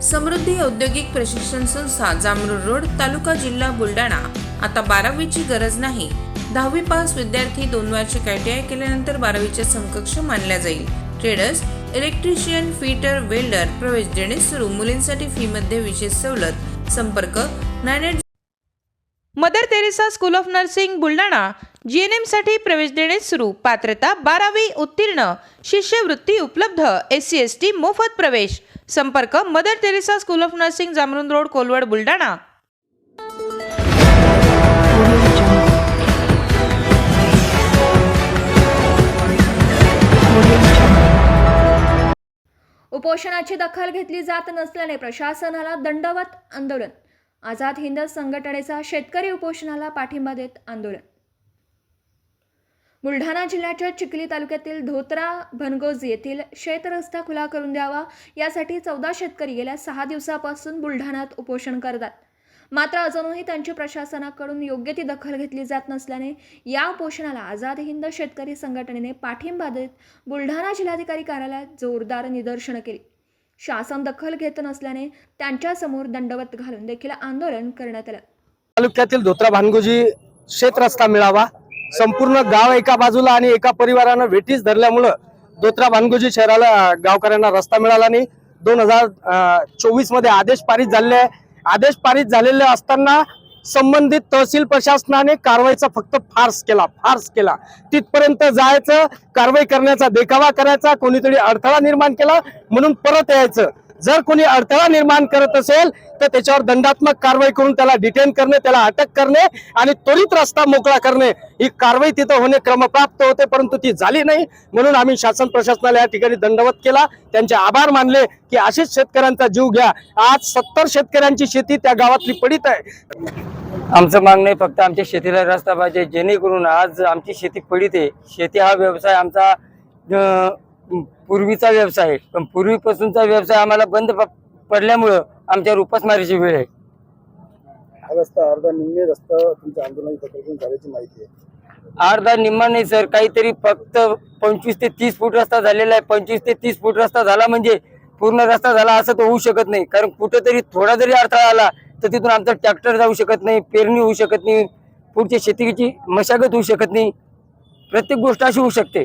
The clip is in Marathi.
समृद्धी औद्योगिक प्रशिक्षण संस्था जामरूर रोड तालुका जिल्हा बुलढाणा। आता 12वीची गरज नाही। 10वी पास विद्यार्थी 2 वार्षिक ITI केल्यानंतर 12वीच्या समकक्ष मानल्या जाईल। ट्रेडर्स, इलेक्ट्रिशियन, फिटर, वेल्डर प्रवेश देणे सुरू। मुलींसाठी फी मध्ये विशेष सवलत। संपर्क 98 Mother Teresa school of nursing Buldhana. GNM साठी प्रवेश देणे सुरू। पात्रता 12वी उत्तीर्ण। शिष्यवृत्ती उपलब्ध। SC ST मोफत प्रवेश। संपर्क Mother Teresa school of nursing Jamrun road Kolwad Buldhana. उपोषणाची दखल घेतली जात नसल्याने प्रशासनाला दंडवत आंदोलन। आझाद हिंद संघटनेचा शेतकरी उपोषणाला पाठिंबा देत आंदोलन। बुलढाणा जिल्ह्याच्या चिखली तालुक्यातील धोत्रा भनगोज येथील शेत रस्ता खुला करून द्यावा यासाठी 14 शेतकरी गेल्या 6 दिवसापासून बुलढाण्यात उपोषण करतात। मात्र अजूनही त्यांची प्रशासनाकडून योग्य ती दखल घेतली जात नसल्याने या उपोषणाला आझाद हिंद शेतकरी संघटनेने पाठिंबा देत बुलढाणा जिल्हाधिकारी कार्यालयात जोरदार निदर्शनं केली। शासन दखल घेत नसल्याने त्यांच्या समोर दंडवत घालून देखील आंदोलन करण्यात आलं। तालुक्यातील धोत्रा भानगोजी शेत रस्ता मिळावा। संपूर्ण गाव एका बाजूला आणि एका परिवारानं वेठीस धरल्यामुळे धोत्रा भानगोजी शहराला गावकऱ्यांना रस्ता मिळाला नाही। 2024 मध्ये आदेश पारित झाले। आदेश पारित झालेले असताना संबंधित तहसील प्रशासनाने कारवाईचा फक्त फार्स केला। तिथपर्यंत जायचं, कारवाई करण्याचा देखावा करायचा, कोणीतरी अडथळा निर्माण केला म्हणून परत यायचं। जर कोणी अडथळा निर्माण करत असेल तर त्याच्यावर दंडात्मक कारवाई करून त्याला डिटेन करणे, त्याला अटक करणे आणि त्वरित रस्ता मोकळा करणे ही कारवाई तिथं होणे क्रमप्राप्त होते, परंतु ती झाली नाही। म्हणून आम्ही शासन प्रशासनाला या ठिकाणी दंडवत केला, त्यांचे आभार मानले की अशीच शेतकऱ्यांचा जीव घ्या। आज 70 शेतकऱ्यांची शेती त्या गावातली पडीत आहे। आमचं मागणं फक्त आमच्या शेतीला रस्ता पाहिजे, जेणेकरून आज आमची शेती पडीत आहे। शेती हा व्यवसाय आमचा पूर्वीचा व्यवसाय आहे, पण पूर्वीपासूनचा व्यवसाय आम्हाला बंद पडल्यामुळं आमच्यावर उपासमारीची वेळ आहे। हा रस्ता अर्धा निम्मे रस्ता तुमच्या आंदोलनाची झाल्याची माहिती आहे। अर्धा निम्मा नाही सर, काहीतरी फक्त 25 ते 30 फूट रस्ता झालेला आहे। 25 ते 30 फूट रस्ता झाला म्हणजे पूर्ण रस्ता झाला असं तर होऊ शकत नाही, कारण कुठेतरी थोडा जरी अडथळा आला तर तिथून आमचा ट्रॅक्टर जाऊ शकत नाही, पेरणी होऊ शकत नाही, पुढच्या शेतीची मशागत होऊ शकत नाही, प्रत्येक गोष्ट अशी होऊ शकते।